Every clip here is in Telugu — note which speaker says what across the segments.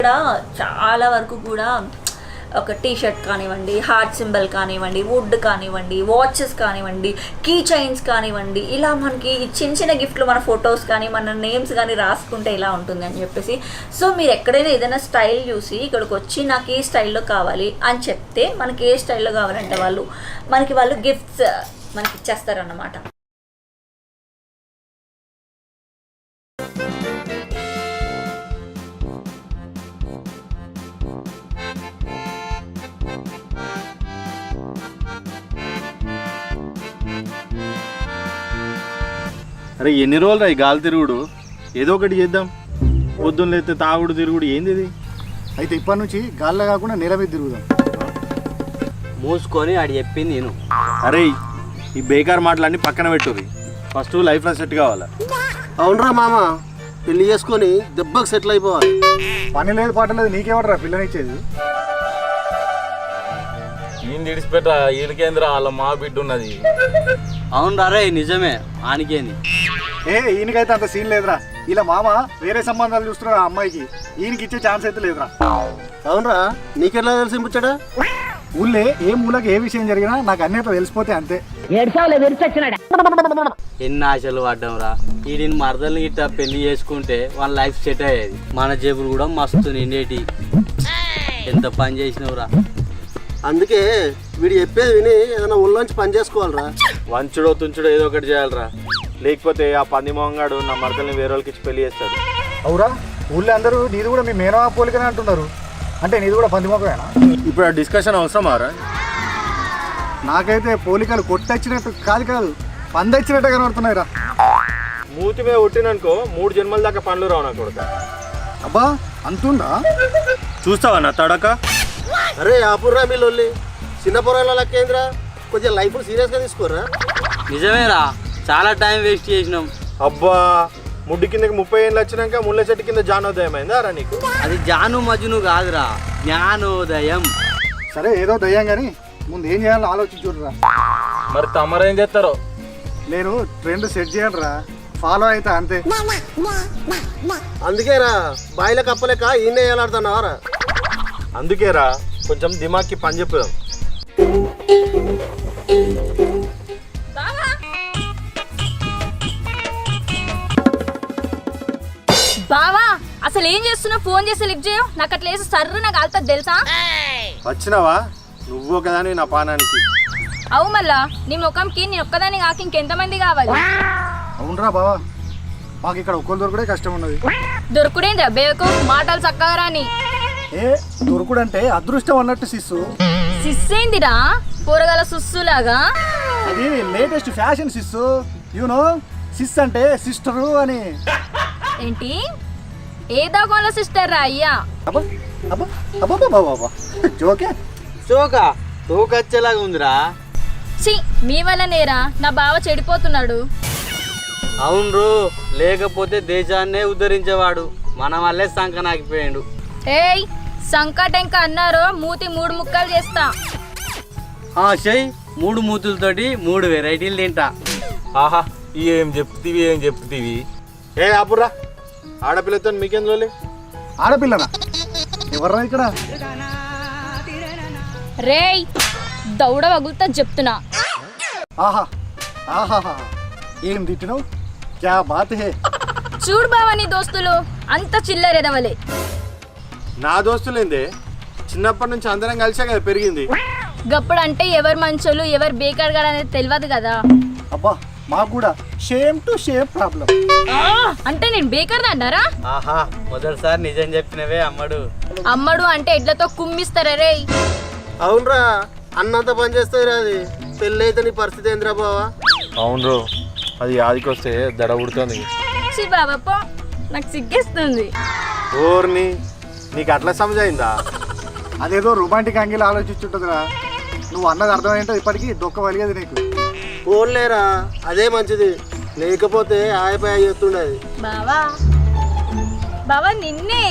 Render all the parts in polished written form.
Speaker 1: ఇక్కడ చాలా వరకు కూడా ఒక టీ షర్ట్ కానివ్వండి, హార్ట్ సింబల్ కానివ్వండి, వుడ్ కానివ్వండి, వాచెస్ కానివ్వండి, కీ చైన్స్ కానివ్వండి, ఇలా మనకి చిన్న చిన్న గిఫ్ట్లు మన ఫొటోస్ కానీ మన నేమ్స్ కానీ రాసుకుంటే ఇలా ఉంటుంది అని చెప్పేసి. సో మీరు ఎక్కడైనా ఏదైనా స్టైల్ చూసి ఇక్కడికి వచ్చి నాకు ఈ స్టైల్లో కావాలి అని చెప్తే మనకి ఏ స్టైల్లో కావాలంటే వాళ్ళు గిఫ్ట్స్ మనకి ఇచ్చేస్తారన్నమాట.
Speaker 2: అరే ఎన్ని రోజులు రా ఈ గాలి తిరుగుడు, ఏదో ఒకటి చేద్దాం. పొద్దున్న లేతే తాగుడు తిరుగుడు ఏంది ఇది?
Speaker 3: అయితే ఇప్పటి నుంచి గాల్లో కాకుండా నేల మీద తిరుగుదాం.
Speaker 4: మూసుకొని ఆడు చెప్పింది నేను.
Speaker 2: అరే ఈ బేకార్ మాటలన్నీ పక్కన పెట్టుర్రి, ఫస్ట్ లైఫ్లో సెట్ కావాలా.
Speaker 5: అవునరా మామ, పెళ్లి చేసుకొని దెబ్బకు సెటిల్ అయిపోవాలి.
Speaker 3: పని లేదు పాట లేదు, నీకేమడరా పిల్లనిచ్చేది?
Speaker 2: ఈయన విడిచిపెట్టరా, ఈయనకేంద్ర వాళ్ళ మా బిడ్డ ఉన్నది.
Speaker 4: అవును రే, నిజమే ఆనికేంది.
Speaker 3: ఈయనకైతే అంత సీన్ లేదురా. ఇలా మామ వేరే సంబంధాలు చూస్తున్నారు ఆ అమ్మాయికి, ఈయనకి ఇచ్చే ఛాన్స్ అయితే లేదురా.
Speaker 5: అవునరా, నీకెట్లా తెలిసి ముచ్చడా?
Speaker 3: ఊళ్ళే ఏ మూలకి ఏ విషయం జరిగినా నాకు అన్నితో తెలిసిపోతే అంతే.
Speaker 4: ఎన్ని ఆశలు పడ్డాం రా. వీడిని మరదల్ని ఇట్లా పెళ్లి చేసుకుంటే వాళ్ళ లైఫ్ సెట్ అయ్యేది. మన జేబులు కూడా మస్తు నిండేటి. ఎంత పని చేసినావురా.
Speaker 5: అందుకే వీడు చెప్పేది విని ఏదైనా ఊళ్ళోంచి పని చేసుకోవాలరా.
Speaker 2: వంచుడో తుంచుడో ఏదో ఒకటి చేయాలరా, లేకపోతే ఆ పంది మొహంగాడు నా మరదల్ని వేరే వాళ్ళకి ఇచ్చి పెళ్లి చేస్తాడు.
Speaker 3: అవురా, ఊళ్ళో అందరూ నీది కూడా మీ మేనమా పోలికనే అంటున్నారు. అంటే నీది కూడా పందిమొక్కమేనా?
Speaker 2: ఇప్పుడు ఆ డిస్కషన్ అవసరమారా?
Speaker 3: నాకైతే పోలికలు కొట్టొచ్చినట్టు కాదు పందొచ్చినట్టు కనబడుతున్నాయి రా.
Speaker 2: మూతి మీద కొట్టిననుకో 3 జన్మల దాకా పండ్లు రావు నా కొడుక.
Speaker 3: అబ్బా అంతుందా?
Speaker 2: చూస్తావా నా తడక?
Speaker 5: అరే ఆపుర్రా మీ లొల్లి. చిన్న పొరాల లెక్కేంద్రా, కొంచెం లైఫ్ సీరియస్గా తీసుకోరా.
Speaker 4: నిజమేరా, చాలా టైం వేస్ట్ చేసినాం.
Speaker 2: అబ్బా ముడ్డి కిందకి 30 ఏళ్ళు వచ్చినాక ముళ్ళ చెట్టు కింద జానోదయం అయిందా రా నీకు?
Speaker 4: అది జాను మజును కాదురా, జ్ఞానోదయం.
Speaker 3: సరే ఏదో దయ్యం కానీ ముందు ఏం చేయాలో ఆలోచించురా.
Speaker 2: మరి తమరేం చేస్తారో?
Speaker 3: నేను ట్రెండ్ సెట్ చేయాలరా, ఫాలో అయితే అంతే.
Speaker 5: అందుకేరా బాయిల కప్పలేక ఈయన వేయాలాడుతున్నావారా?
Speaker 2: అందుకేరా కొంచెం దిమాక్కి పని చెప్పుదాం.
Speaker 6: బావా అసలు ఏం చేస్తున్నావు? ఫోన్ చేసి లిఫ్ట్ చేయవు. నాకు అట్లా వేసి సర్రు నాకు వెళ్తుంది తెలుసా?
Speaker 2: వచ్చినావా నువ్వు ఒకదాని నా పానానికి?
Speaker 6: అవు మళ్ళా నీ ముఖంకి నీ ఒక్కదాన్ని కాక ఇంకెంతమంది కావాలి?
Speaker 3: అవునరా బావా, మాకు ఇక్కడ ఒక్కరు దొరకడే కష్టం ఉన్నది.
Speaker 6: దొరుకుడేంద్రా బేకు, మాటలు చక్కగా రాని.
Speaker 3: ఏ దొరుకుడు అంటే అదృష్టం అన్నట్టు సిస్సు.
Speaker 6: సిస్సేందిరా కూరగాయల సుస్సులాగా?
Speaker 3: అది latest fashion sis. You know sis అంటే సిస్టరు అని.
Speaker 6: ఏంటి ఏ దాగోన్ల సిస్టర్ రా అయ్యా?
Speaker 3: అబ్బా అబ్బా అబ్బా బాబా జోకే.
Speaker 4: చోకా తోకచ్చేలాగా ఉందిరా.
Speaker 6: ఛీ, మీ వల్లనేరా నా బావ చెడిపోతున్నాడు.
Speaker 4: అవును, లేకపోతే దేశాన్నే ఉద్ధరించేవాడు. మన వల్లే సంకనాగిపోయాడు.
Speaker 6: ఏయ్ సంకటంక అన్నారో మూతి 3 ముక్కలు చేస్తా.
Speaker 4: చెయ్యి 3 మూతులతోటి 3 వెరైటీలు తింటా.
Speaker 2: ఆహా ఏం చెప్తీవి. ఏ ఆపురా, ఆడపిల్లతో మీకేం లోలే?
Speaker 3: ఆడపిల్లనా? ఎవర్రా ఇక్కడ?
Speaker 6: రేయ్ దౌడ వగులుతా చెప్తున్నా.
Speaker 3: ఆహా ఆహా ఏం తిట్టినావు? క్యా బాత్ హే.
Speaker 6: చూడు బావా నీ దోస్తులు అంత చిల్లరెదవలే.
Speaker 2: నా దోస్తులేందే, చిన్నప్పటి నుంచి అందరం కలిసే కదా పెరిగింది.
Speaker 6: గప్పుడంటే ఎవరు మంచోళ్ళు ఎవరు బేకార్ గారు అనేది తెలియదు కదా.
Speaker 3: అబ్బా మాకు కూడా షేమ్ టు షేమ్ ప్రాబ్లం.
Speaker 6: అంటే నేను బేకార్ అంటారా?
Speaker 4: ఆహా మొదటిసారి నిజం చెప్పినవే అమ్మడు.
Speaker 6: అమ్మడు అంటే ఎడ్లతో కుమ్మిస్తారా రే?
Speaker 5: అవునరా, అన్నంత పని చేస్తుంది రా అది. పెళ్ళి అయితే నీ పరిస్థితి ఏంద్రా బావా?
Speaker 2: అవును అది ఆదికి వస్తే దడ ఉడుతుంది.
Speaker 6: బాబా పో, నాకు సిగ్గేస్తుంది.
Speaker 2: ఓర్ని నీకు అట్లా సమజైందా?
Speaker 3: అదేదో రొమాంటిక్ యాంగిల్ ఆలోచించుంటుందిరా. నువ్వు అన్నది అర్థమైంటో ఇప్పటికీ దొక్క వలిగేది నీకు.
Speaker 5: ఫోన్లేరా, అదే మంచిది. లేకపోతే ఆయపాయ చెప్తుండేది.
Speaker 6: బావా బావా నిన్నే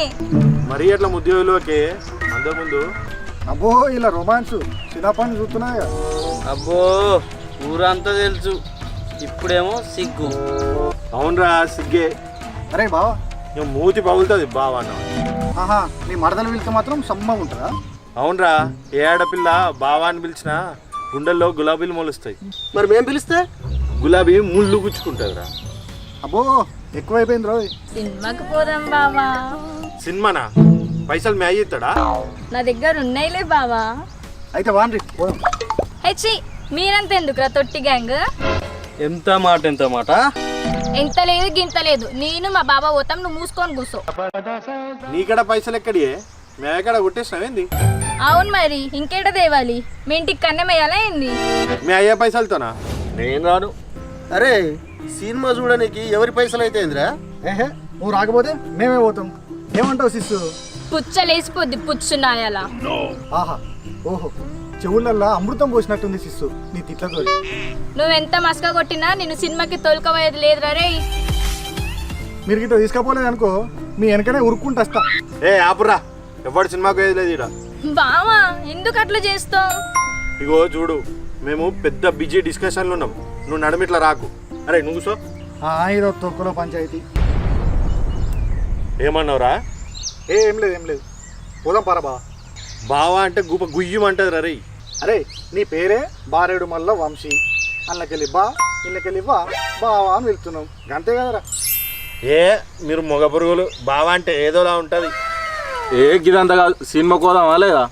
Speaker 2: మరీ అట్లా ముద్యోగులకే అందరి ముందు.
Speaker 3: అబ్బో ఇలా రొమాన్స్ చిన్నప్పటి నుంచి చూస్తున్నాయా?
Speaker 4: అబ్బో ఊరంతా తెలుసు, ఇప్పుడేమో సిగ్గు.
Speaker 2: అవునరా సిగ్గే.
Speaker 3: అరే బావా
Speaker 2: మూతి పగులుతుంది బావా.
Speaker 3: ఆహా నీ మరదలు వెళ్తే మాత్రం సమ్మగా ఉంటుందా?
Speaker 2: అవునరా, ఏ ఆడపిల్ల బావా అని పిలిచినా గుండెల్లో గులాబీలు మొలుస్తాయి.
Speaker 5: మరి మేము పిలిస్తే
Speaker 2: గులాబీ ముళ్ళు గుచ్చుకుంటుందిరా.
Speaker 3: అబ్బో ఎక్కువైపోయింది రోయ్.
Speaker 6: సినిమాకి పోదాం బావా.
Speaker 2: సినిమానా? పైసలు మ్యాచ్ చేస్తాడా?
Speaker 6: నా దగ్గర ఉన్నాయిలే బావా.
Speaker 3: అయితే వాన్రి పోదాం.
Speaker 6: హెచ్చి మీరంతా ఎందుకురా తొట్టి గ్యాంగ్?
Speaker 4: ఎంత మాట
Speaker 6: ఎంత లేదు గింత లేదు, నేను మా బాబా పోతాం, నువ్వు మూసుకొని కూర్చో.
Speaker 2: నీకడ పైసలు ఎక్కడియే? మేకడ కొట్టేసినావేంది?
Speaker 6: అవును మరి ఇంకేట తేవాలి? మీ ఇంటికి కన్నం వేయాలా ఏంది?
Speaker 2: మీ అయ్యే పైసలతోనా? నేను రాను.
Speaker 5: అరే సినిమా చూడడానికి ఎవరి పైసలు అయితే ఏందిరా?
Speaker 3: ఏహే నువ్వు రాకపోతే మేమే పోతాం. ఏమంటావు సిస్సు?
Speaker 6: పుచ్చలేసిపోద్ది పుచ్చున్నాయాలా.
Speaker 3: ఆహా ఓహో చెవులల్లా అమృతం పోసినట్టుంది సిస్సు నీ తిట్లతో.
Speaker 6: నువ్వెంత మస్క కొట్టినా నిన్ను సినిమాకి తోలుకోబోయేది లేదురా రే.
Speaker 3: మీరు గిట్ట తీసుకపోలేదు అనుకో మీ వెనకనే ఉరుక్కుంటూ వస్తా.
Speaker 2: ఏ ఆపురా, ఎవడు సినిమాకు వేయలేదు లేదు ఇక్కడ.
Speaker 6: బావా ఎందుకు అట్లా చేస్తావు?
Speaker 2: ఇగో చూడు, మేము పెద్ద బిజీ డిస్కషన్లు ఉన్నాం, నువ్వు నడుమిట్లా రాకు. అరే నువ్వు సో
Speaker 3: ఇదో తొక్కలో పంచాయతీ.
Speaker 2: ఏమన్నావురా?
Speaker 3: ఏం లేదు ఏం లేదు పోదాం పారా బా.
Speaker 2: బావా అంటే గుప్ప గుయ్యమంటది రే.
Speaker 3: అరే నీ పేరే బారేడు మల్ల వంశీ, అన్నకెళ్ళి బా ఇళ్ళకెళ్ళి బా బావా అని వెళ్తున్నాం అంతే కదరా.
Speaker 2: ఏ మీరు మొగ పురుగులు, బావా అంటే ఏదోలా ఉంటుంది.
Speaker 7: ఏ గిదంతా కాదు, సినిమా కోదామా లేదా?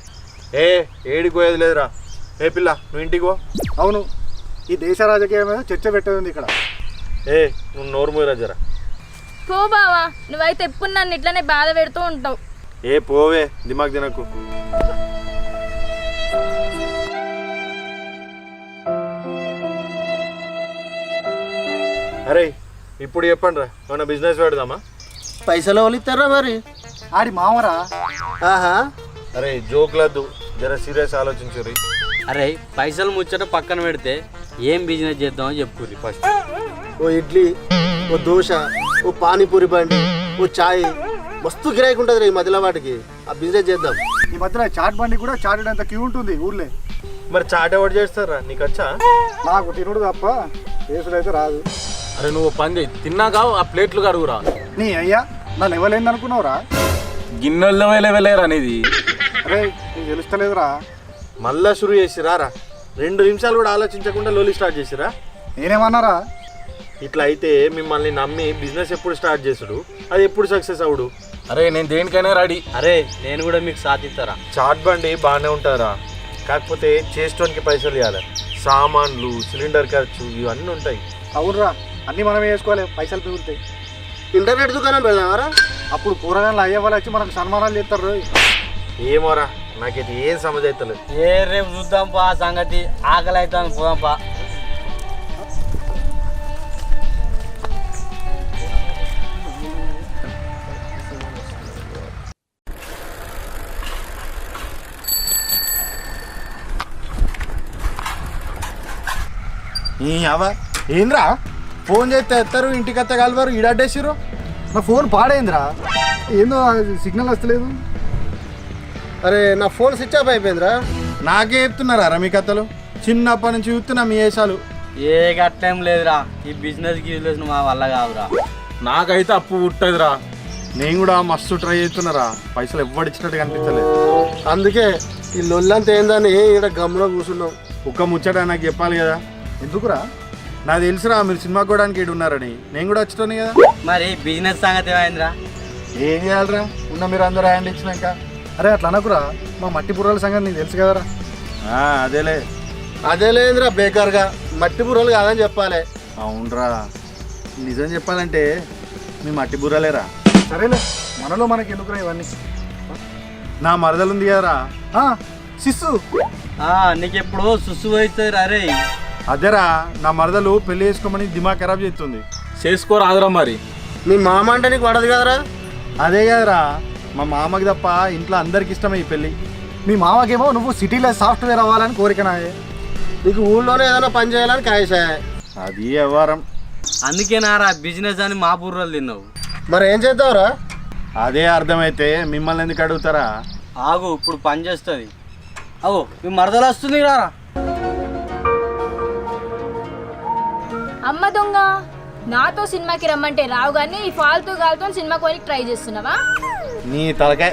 Speaker 2: ఏ ఏడికి పోయేది లేదురా. ఏ పిల్ల నువ్వు ఇంటికి పో.
Speaker 3: అవును ఈ దేశ రాజకీయం మీద చర్చ పెట్టేది ఉంది ఇక్కడ.
Speaker 2: ఏ నువ్వు నోరు మూయరా జరా.
Speaker 6: పో బావా, నువ్వైతే ఎప్పుడు నన్ను ఇట్లనే బాధ పెడుతూ ఉంటావు.
Speaker 2: ఏ పోవే, దిమాగ్ తినకు. అరే ఇప్పుడు చెప్పండి రా, ఏమన్నా బిజినెస్ పెడదామా?
Speaker 5: పైసలు ఎవరు ఇస్తారా మరి?
Speaker 3: ఆడి మామరా.
Speaker 5: ఆహా
Speaker 2: అరే జోక్లద్దు, జర సీరియస్ ఆలోచించుర్రి.
Speaker 4: అరే పైసలు ముచ్చట పక్కన పెడితే ఏం బిజినెస్ చేద్దామని చెప్పుర్రి ఫస్ట్.
Speaker 5: ఓ ఇడ్లీ, ఓ దోశ, ఓ పానీపూరి బండి, ఓ చాయ్, మస్తు గిరాకీ ఉంటుంది ఈ మధ్యలో వాటికి. ఆ బిజినెస్ చేద్దాం.
Speaker 3: ఈ మధ్యన చాట్ బండి కూడా చాటేటంత క్యూ ఉంటుంది ఊర్లే.
Speaker 2: మరి చాట్ ఎవరు చేస్తారా? నీకు వచ్చా?
Speaker 3: నాకు తినుడు తప్ప చేసుడైతే రాదు.
Speaker 7: అరే నువ్వు పని చేయి, తిన్నాక ఆ ప్లేట్లు కడుగురా.
Speaker 3: నీ అయ్యా నన్ను ఇవ్వలేంది అనుకున్నావురా?
Speaker 7: గిన్నెల్లో వెళ్ళలేరా అనేది.
Speaker 3: అరే నీకు తెలుస్తలేదురా.
Speaker 2: మళ్ళా షురు చేసిరా రా. 2 నిమిషాలు కూడా ఆలోచించకుండా లోలి స్టార్ట్ చేసిరా.
Speaker 3: నేనేమన్నారా?
Speaker 2: ఇట్లా అయితే మిమ్మల్ని నమ్మి బిజినెస్ ఎప్పుడు స్టార్ట్ చేసుడు, అది ఎప్పుడు సక్సెస్ అవుడు?
Speaker 7: అరే నేను దేనికైనా రెడీ.
Speaker 4: అరే నేను కూడా మీకు సాధిస్తారా.
Speaker 2: చాట్ బండి బాగానే ఉంటారా, కాకపోతే చేస్టోన్కి పైసలు ఇవ్వాలి. సామాన్లు, సిలిండర్ ఖర్చు ఇవన్నీ ఉంటాయి.
Speaker 3: అవునురా అన్నీ మనమే వేసుకోవాలి, పైసలు పెరుగుతాయి.
Speaker 5: ఇంటర్నెట్ దుకాణం పెడదామరా?
Speaker 3: అప్పుడు కూరగాయలు అయ్యే వాళ్ళు వచ్చి మనకు సన్మానాలు చేస్తారు రోయ్.
Speaker 2: ఏమోరా, నాకైతే ఏం సమజ్ అవుతలేదు.
Speaker 4: ఏ రేపు చూద్దాం పా సంగతి, ఆకలి అవుతాను పోదాం పా.
Speaker 2: ఏంద్రా ఫోన్ చేస్తే ఎత్తారు, ఇంటికి వస్తే కలవారు, ఈడడ్డేసిరు.
Speaker 3: నా ఫోన్ పాడైందిరా, ఏందో సిగ్నల్ వస్తలేదు.
Speaker 5: అరే నా ఫోన్ స్విచ్ ఆఫ్ అయిపోయిందిరా.
Speaker 2: నాకే చెప్తున్నారా మీ కథలు? చిన్నప్పటి నుంచి చూస్తున్నా మీ వేషాలు.
Speaker 4: ఏ గట్టేం లేదురా, ఈ బిజినెస్ గిజినెస్ మా వల్ల కాదురా.
Speaker 7: నాకైతే అప్పు పుట్టదురా.
Speaker 2: నేను కూడా మస్తు ట్రై చేస్తున్నారా, పైసలు ఎవ్వడిచ్చినట్టు కనిపించలేదు.
Speaker 5: అందుకే ఈ లొల్లంతా ఏందని ఇక్కడ గమ్ములో కూర్చున్నాం.
Speaker 2: ఒక్క ముచ్చట నాకు చెప్పాలి కదా.
Speaker 3: ఎందుకురా?
Speaker 2: నాకు తెలుసురా మీరు సినిమా కోవడానికి ఈడు ఉన్నారని, నేను కూడా వచ్చాను కదా.
Speaker 4: మరి బిజినెస్ సంగతి ఏమైందిరా?
Speaker 3: ఏం చేయాలరా ఉన్న మీరు అందరూ హ్యాండ్ ఇచ్చినాక? అరే అట్లా అనకురా, మా మట్టి బుర్రల సంగతి నీకు తెలుసు కదరా.
Speaker 2: అదేలే.
Speaker 5: అదే లేదురా బేకార్గా, మట్టి బుర్రలు కాదని చెప్పాలి.
Speaker 2: అవునరా, నిజం చెప్పాలంటే మీ మట్టి బుర్రలేరా.
Speaker 3: సరేలే మనలో మనకి ఎందుకురా ఇవన్నీ.
Speaker 2: నా మరదలుంది కదరా
Speaker 3: సిస్సు.
Speaker 4: నీకెప్పుడు సుస్సు అవుతుంది అరే.
Speaker 2: అదేరా, నా మరదలు పెళ్లి చేసుకోమని దిమాగ్ ఖరాబ్ చేస్తుంది.
Speaker 7: చేసుకోరాదురా మరి.
Speaker 5: మీ మామ అంటే నీకు పడదు కదరా?
Speaker 2: అదే కదరా, మా మామకి తప్ప ఇంట్లో అందరికి ఇష్టమే ఈ పెళ్ళి.
Speaker 3: మీ మామకేమో నువ్వు సిటీలో సాఫ్ట్వేర్ అవ్వాలని కోరికనాయే,
Speaker 5: నీకు ఊళ్ళోనే ఏదైనా పని చేయాలని కాయసా.
Speaker 2: అది వ్యవహారం.
Speaker 4: అందుకేనారా బిజినెస్ అని మా బుర్రలు తిన్నావు.
Speaker 5: మరి ఏం చేద్దావురా?
Speaker 2: అదే అర్థమైతే మిమ్మల్ని ఎందుకు అడుగుతారా?
Speaker 4: ఆగు ఇప్పుడు పని చేస్తుంది. అవు మీ మరదలు వస్తుంది రారా.
Speaker 6: అమ్మ దొంగ నాతో సినిమాకి రమ్మంటే రావు కానీ ఈ ఫాల్తూ గాలితో సినిమా కోరికి ట్రై చేస్తున్నావా?
Speaker 2: నీ తలకాయ.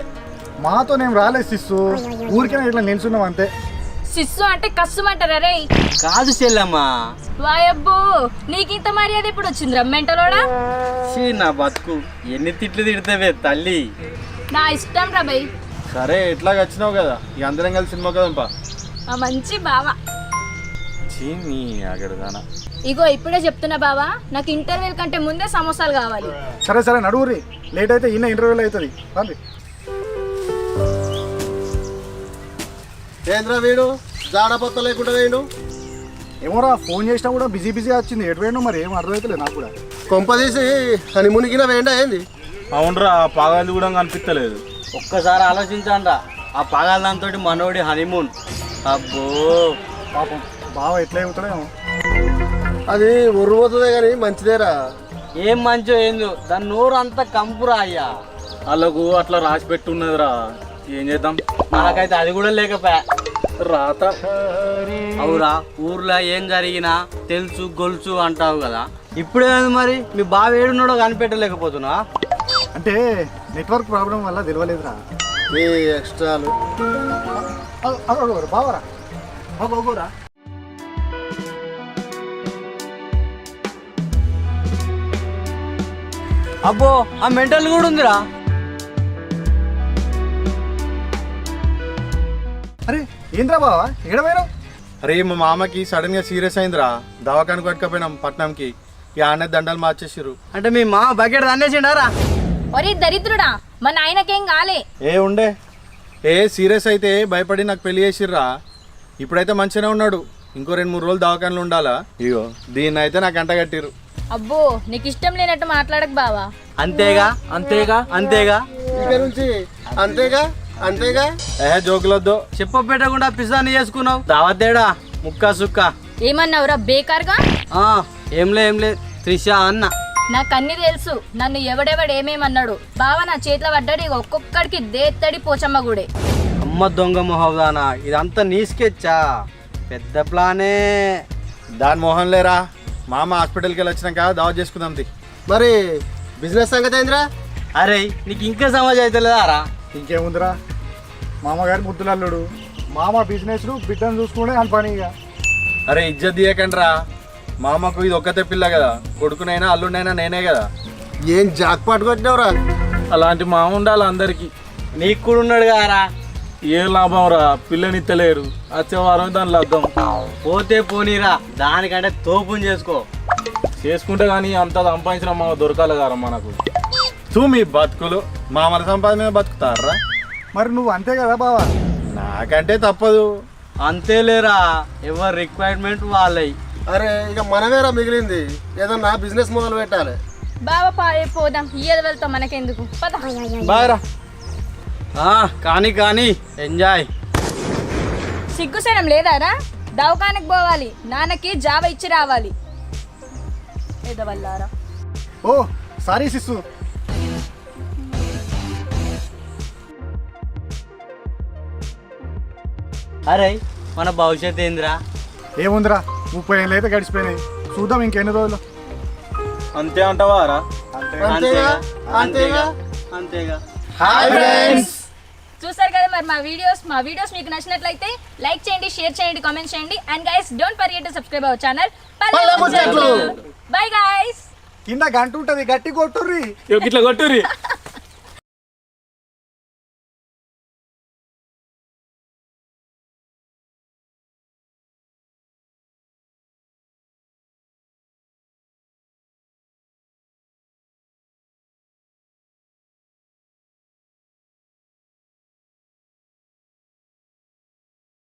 Speaker 3: మాతో నేను రాలేదు సిస్సు, ఊరికే ఇట్లా నిల్చున్నాం అంతే.
Speaker 6: సిస్సు అంటే కష్టమంటారా రే?
Speaker 4: కాదు చెల్లమ్మా.
Speaker 6: వాయబ్బో, నీకింత మర్యాద ఇప్పుడు వచ్చిందిరా మెంటలోడా?
Speaker 4: ఛీ, నా బతుకు ఎన్ని తిట్లు తిడతావే తల్లి.
Speaker 6: నా ఇష్టం రా బై.
Speaker 2: సరే ఎట్లాగ వచ్చినావు కదా, ఇక అందరం కలిసి సినిమా కదంపా.
Speaker 6: ఆ మంచి బావా.
Speaker 7: నీ అగడదానా.
Speaker 6: ఇగో ఇప్పుడే చెప్తున్నా బావా, నాకు ఇంటర్వ్యూ కంటే ముందే సమోసాలు కావాలి.
Speaker 3: సరే సరే నడువురి, లేట్ అయితే ఈయన ఇంటర్వ్యూలో అవుతుంది. రండి.
Speaker 5: ఏంద్రా వీడు జాడపత్త లేకుండా వేయండు.
Speaker 3: ఏమోరా, ఫోన్ చేసినా కూడా బిజీ బిజీ వచ్చింది. ఎటు వేయండు మరి ఏం అర్థమవుతలేదు నాకు కూడా.
Speaker 5: కొంపదీసి అని మునిగిన వేయండా ఏంది?
Speaker 7: అవునరా, పాగాలి కూడా కనిపించలేదు.
Speaker 4: ఒక్కసారి ఆలోచించండి, ఆ పగాల దాంతో మనోడి హనీమూన్. అబ్బో
Speaker 3: పాపం బావ ఎట్లా అవుతాడేమో.
Speaker 5: అది ఉర్రుపోతుందే కానీ మంచిదేరా.
Speaker 4: ఏం మంచో ఏందో, దాని నోరు అంతా కంపురా అయ్యా.
Speaker 7: వాళ్ళకు అట్లా రాసి పెట్టున్నదిరా, ఏం చేద్దాం.
Speaker 4: మనకైతే అది కూడా లేకపోయా.
Speaker 7: రాత.
Speaker 4: అవురా, ఊర్లో ఏం జరిగినా తెలుసు గొలుసు అంటావు కదా, ఇప్పుడేంది మరి మీ బావ ఏడున్నాడో కనిపెట్టలేకపోతున్నా?
Speaker 3: అంటే నెట్వర్క్ ప్రాబ్లం వల్ల తెలియలేదురా.
Speaker 5: ఈ ఎక్స్ట్రాలు
Speaker 3: బావరా బాగోరా.
Speaker 4: అబ్బో, ఆ మెంటల్ కూడా ఉందిరా.
Speaker 3: అరే ఏంద్రా బావా, ఏడవేరా?
Speaker 2: అరే మా మామకి సడన్ గా సీరియస్ అయిందిరా, దవాఖానకు పట్టుకపోయినాం పట్నంకి. ఇక ఆనే దండలు మార్చేసిర్రు.
Speaker 4: అంటే మీ మా బకెట్ అన్నేసిండారా?
Speaker 6: ఒరే దరిద్రుడా, మన ఆయనకేం కాలే.
Speaker 2: ఏ ఉండే సీరియస్ అయితే భయపడి నాకు పెళ్లి చేసిర్రా. ఇప్పుడైతే మంచిగానే ఉన్నాడు, ఇంకో 2-3 రోజులు దవాఖానలు ఉండాలా. ఇగో దీన్ని అయితే నాకు అంట కట్టిర్రు.
Speaker 6: అబ్బో, నీకు ఇష్టం లేనట్టు మాట్లాడకు బావా.
Speaker 4: అంతేగా అంతేగా అంతేగా.
Speaker 5: ఇక నుంచి అంతేగా అంతేగా.
Speaker 2: జోకులొద్దు.
Speaker 4: చెప్ప పెట్టకుండా పిజ్జాని చేసుకున్నావు. దావతేడా ముక్క సుక్క.
Speaker 6: ఏమన్నావురా బేకార్గా?
Speaker 4: ఆ, ఏంలే త్రిష అన్న.
Speaker 6: నాకు అన్ని తెలుసు, నన్ను ఎవడెవడు ఏమేమన్నాడు. బావా నా చేతిలో పడ్డాడు, ఇక ఒక్కొక్కడికి దేత్తడి పోచమ్మ గుడే.
Speaker 4: అమ్మ దొంగ మొహదానా, ఇదంతా నీ స్కెచ్చా? పెద్ద ప్లానే.
Speaker 2: దాని మోహన్ లేరా, మామ హాస్పిటల్కి వెళ్ళి వచ్చినాక దావత్ చేసుకుందాం.
Speaker 5: మరి బిజినెస్ సంగతి ఏందిరా?
Speaker 4: అరే నీకు ఇంకా సమాజ్ అవుతలేదారా?
Speaker 3: ఇంకేముందిరా, మామగారి ముద్దులల్లుడు. మామ బిజినెస్ బిడ్డను చూసుకునే అని పని. ఇక
Speaker 2: అరే ఇజ్జత్ తీయకండి రా, మామకు ఇది ఒక్కతే పిల్ల కదా, కొడుకునైనా అల్లుడైనా నేనే కదా.
Speaker 5: ఏం జాక్ పాటు కొట్టినవరా?
Speaker 7: అలాంటి మామ ఉండాలి అందరికి.
Speaker 4: నీకు కూడా ఉన్నాడు కారా.
Speaker 7: ఏం లాభం రా, పిల్లనిత్తలేరు. వచ్చే వారం దాని లద్దం.
Speaker 4: పోతే పోనీరా, దానికంటే తోపుని చేసుకో.
Speaker 7: చేసుకుంటే కానీ అంత సంపాదించిన మామ దొరకాలి కారా మనకు.
Speaker 2: మీ బతుకులు మామల సంపాదన మీద బతుకుతారా?
Speaker 3: మరి నువ్వు అంతే కదా బావా.
Speaker 2: నాకంటే తప్పదు.
Speaker 4: అంతేలేరా, ఎవరి రిక్వైర్మెంట్ వాళ్ళయి.
Speaker 5: అరే ఇక మనమేరా మిగిలింది, ఏదన్నా బిజినెస్ మొదలు పెట్టాలి.
Speaker 6: బావా పోదాం, ఇయ్యదు వెళ్తాం, మనకెందుకు పద.
Speaker 2: బాయ్ రా.
Speaker 4: కానీ ఎంజాయ్.
Speaker 6: సిగ్గుసరం లేదారా? దవాఖానకు పోవాలి, నాన్నకి జావ ఇచ్చి రావాలి. ఎదవల్లారా.
Speaker 3: ఓ సారీ సిస్సు.
Speaker 4: అరే మన భవిష్యత్ ఏందిరా?
Speaker 3: ఏముందిరా, 30 ఏళ్ళు అయితే గడిచిపోయినాయి. చూద్దాం ఇంకెన్ని రోజులు.
Speaker 7: అంతే అంటావా రా?
Speaker 5: అంతేగా అంతేగా
Speaker 4: అంతేగా.
Speaker 5: Hi friends.
Speaker 6: చూసారు కదా మరి మా వీడియోస్ మీకు నచ్చినట్లయితే లైక్ చేయండి, షేర్ చేయండి, కామెంట్ చేయండి. And guys don't forget to subscribe our channel. Bye guys.
Speaker 3: కింద గంట ఉంటది, గట్టి కొట్టుర్రి.
Speaker 7: ఇట్లా కొట్టుర్రి.